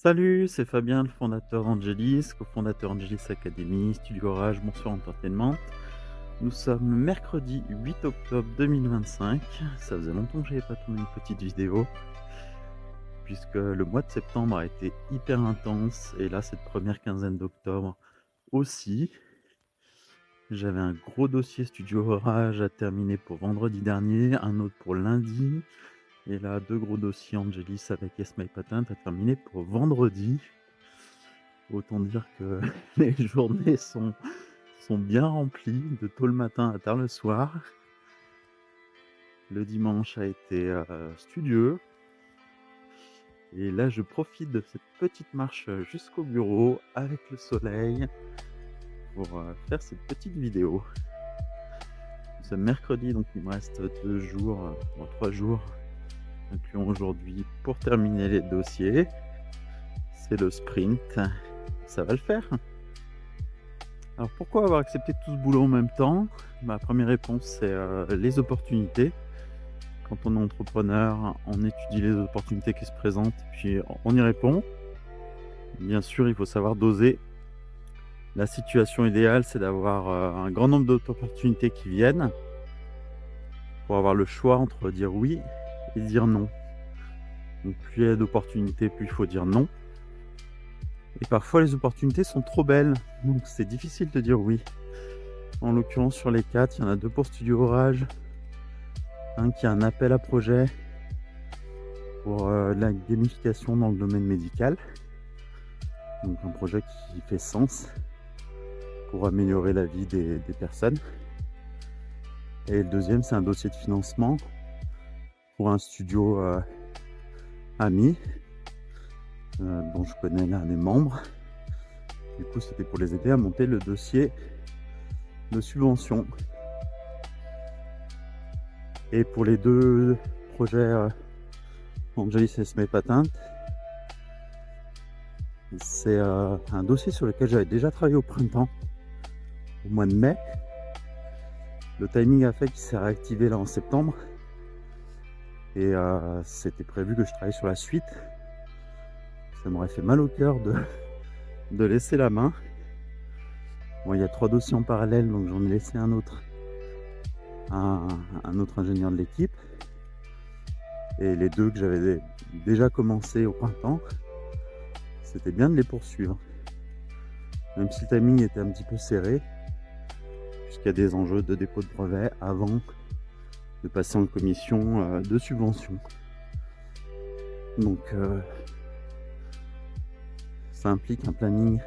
Salut, c'est Fabien, le fondateur d'Angelis, cofondateur Angelis Academy, Studio Orage, Bonsoir Entertainment. Nous sommes mercredi 8 octobre 2025. Ça faisait longtemps que j'avais pas tourné une petite vidéo, puisque le mois de septembre a été hyper intense, et là, cette première quinzaine d'octobre aussi. J'avais un gros dossier Studio Orage à terminer pour vendredi dernier, un autre pour lundi, et là, deux gros dossiers Angelis avec Yes My Patent à terminer pour vendredi. Autant dire que les journées sont bien remplies, de tôt le matin à tard le soir. Le dimanche a été studieux. Et là, je profite de cette petite marche jusqu'au bureau avec le soleil pour faire cette petite vidéo. Nous sommes mercredi, donc il me reste 2 jours, 3 jours, incluant aujourd'hui, pour terminer les dossiers. C'est le sprint, ça va le faire. Alors pourquoi avoir accepté tout ce boulot en même temps? Ma première réponse, c'est les opportunités. Quand on est entrepreneur, on étudie les opportunités qui se présentent, puis on y répond. Bien sûr, il faut savoir doser. La situation idéale, c'est d'avoir un grand nombre d'opportunités qui viennent pour avoir le choix entre dire oui et dire non. Donc plus il y a d'opportunités, plus il faut dire non. Et parfois, les opportunités sont trop belles, donc c'est difficile de dire oui. En l'occurrence, sur les 4, il y en a 2 pour Studio Orage, un qui a un appel à projet pour la gamification dans le domaine médical. Donc un projet qui fait sens pour améliorer la vie des personnes. Et le deuxième, c'est un dossier de financement pour un studio ami dont je connais l'un des membres. Du coup, c'était pour les aider à monter le dossier de subvention. Et pour les 2 projets Angelis et Yes Patent, c'est un dossier sur lequel j'avais déjà travaillé au printemps, au mois de mai. Le timing a fait qu'il s'est réactivé là en septembre. Et c'était prévu que je travaille sur la suite. Ça m'aurait fait mal au cœur de laisser la main. Bon, il y a 3 dossiers en parallèle, donc j'en ai laissé un autre à un autre ingénieur de l'équipe. Et les 2 que j'avais déjà commencé au printemps, c'était bien de les poursuivre. Même si le timing était un petit peu serré, puisqu'il y a des enjeux de dépôt de brevet avant de passer en commission de subvention. Donc ça implique un planning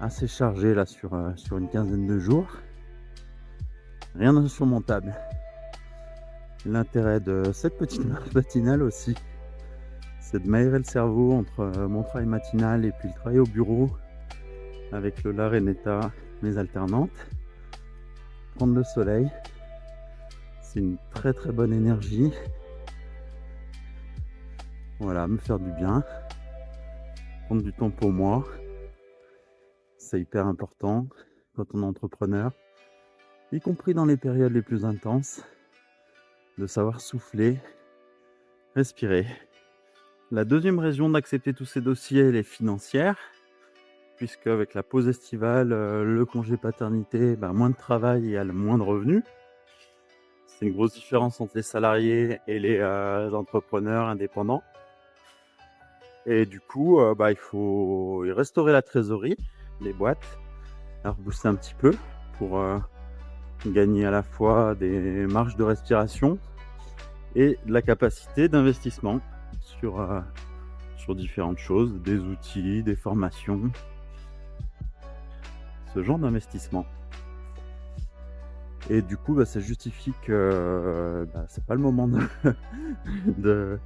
assez chargé là sur une quinzaine de jours. Rien d'insurmontable. L'intérêt de cette petite marche matinale aussi, c'est de m'aérer le cerveau entre mon travail matinal et puis le travail au bureau avec Lola, Renetta, mes alternantes. Prendre le soleil, c'est une très très bonne énergie. Voilà, me faire du bien, prendre du temps pour moi, c'est hyper important quand on est entrepreneur, y compris dans les périodes les plus intenses, de savoir souffler, respirer. La deuxième raison d'accepter tous ces dossiers, elle est financière, puisque avec la pause estivale, le congé paternité, moins de travail et moins de revenus. C'est une grosse différence entre les salariés et les entrepreneurs indépendants. Et du coup, il faut restaurer la trésorerie, les boîtes, la rebooster un petit peu pour gagner à la fois des marges de respiration et de la capacité d'investissement sur différentes choses, des outils, des formations, ce genre d'investissement. Et du coup, ça justifie que c'est pas le moment de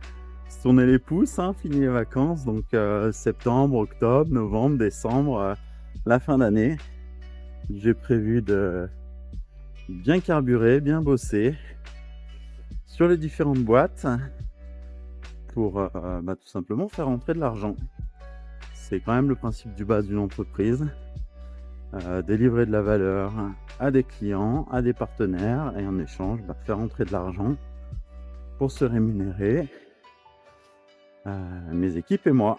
se tourner les pouces, fini les vacances, donc septembre, octobre, novembre, décembre, la fin d'année. J'ai prévu de bien carburer, bien bosser sur les différentes boîtes pour tout simplement faire rentrer de l'argent. C'est quand même le principe du base d'une entreprise, délivrer de la valeur à des clients, à des partenaires, et en échange faire rentrer de l'argent pour se rémunérer mes équipes et moi.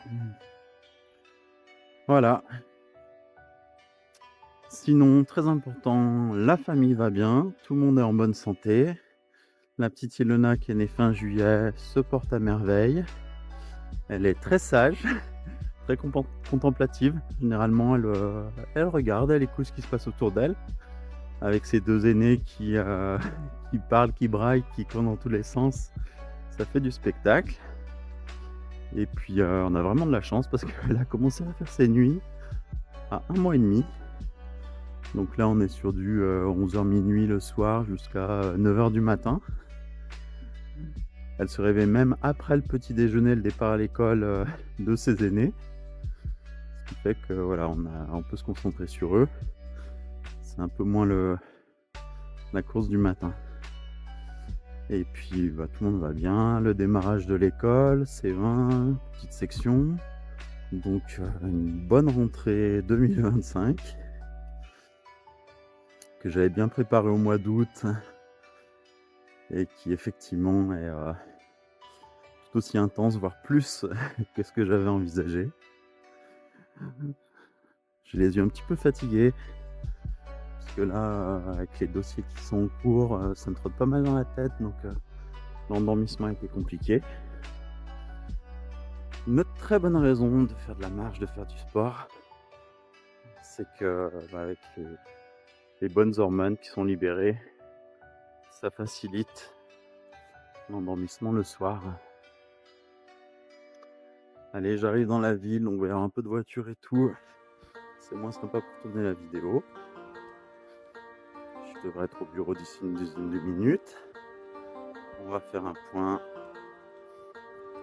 Voilà. Sinon, très important, la famille va bien, tout le monde est en bonne santé. La petite Ilona qui est née fin juillet se porte à merveille. Elle est très sage, très contemplative. Généralement, elle regarde, elle écoute ce qui se passe autour d'elle. Avec ses 2 aînés qui qui parlent, qui braillent, qui courent dans tous les sens. Ça fait du spectacle. Et puis, on a vraiment de la chance parce qu'elle a commencé à faire ses nuits à 1 mois et demi. Donc là, on est sur du 11h minuit le soir jusqu'à 9h du matin. Elle se réveille même après le petit déjeuner, le départ à l'école de ses aînés. Ce qui fait que voilà, on peut se concentrer sur eux. C'est un peu moins la course du matin. Et puis bah, tout le monde va bien. Le démarrage de l'école, C20, petite section. Donc une bonne rentrée 2025 que j'avais bien préparée au mois d'août et qui effectivement est tout aussi intense, voire plus que ce que j'avais envisagé. J'ai les yeux un petit peu fatigués parce que là, avec les dossiers qui sont en cours, ça me trotte pas mal dans la tête, donc l'endormissement a été compliqué. Une autre très bonne raison de faire de la marche, de faire du sport, c'est que avec les bonnes hormones qui sont libérées, ça facilite l'endormissement le soir. Allez, j'arrive dans la ville, donc il va y avoir un peu de voiture et tout. C'est moins sympa pour tourner la vidéo. Je devrais être au bureau d'ici une dizaine de minutes. On va faire un point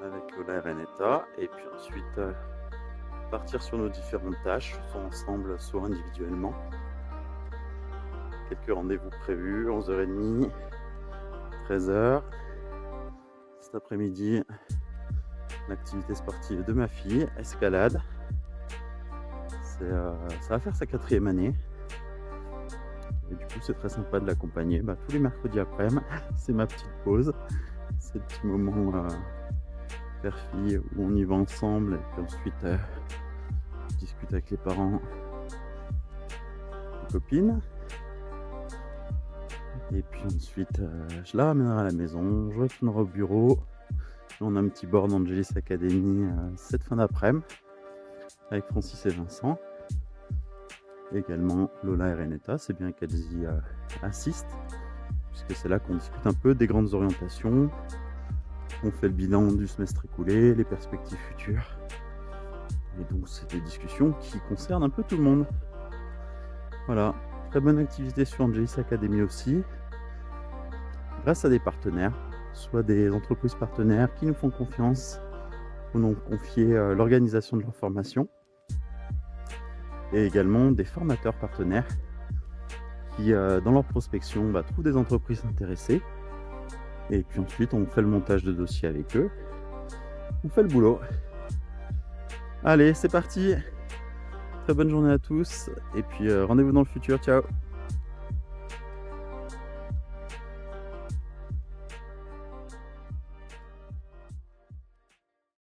avec Lola et Renetta et puis ensuite partir sur nos différentes tâches, soit ensemble, soit individuellement. Quelques rendez-vous prévus, 11h30, 13h. Cet après-midi, l'activité sportive de ma fille, escalade. Ça va faire sa 4e année. Et du coup, c'est très sympa de l'accompagner. Tous les mercredis après-midi, c'est ma petite pause. C'est le petit moment père-fille où on y va ensemble et puis ensuite je discute avec les parents, les copines. Et puis ensuite, je la ramènerai à la maison, je retournerai au bureau. On a un petit board Angelis Academy cette fin d'après-midi avec Francis et Vincent. Également Lola et Renetta, c'est bien qu'elles y assistent, puisque c'est là qu'on discute un peu des grandes orientations. On fait le bilan du semestre écoulé, les perspectives futures. Et donc c'est des discussions qui concernent un peu tout le monde. Voilà, très bonne activité sur Angelis Academy aussi, grâce à des partenaires, soit des entreprises partenaires qui nous font confiance, ou nous ont confié l'organisation de leur formation, et également des formateurs partenaires qui, dans leur prospection, trouvent des entreprises intéressées. Et puis ensuite, on fait le montage de dossiers avec eux. On fait le boulot. Allez, c'est parti. Très bonne journée à tous. Et puis, rendez-vous dans le futur. Ciao.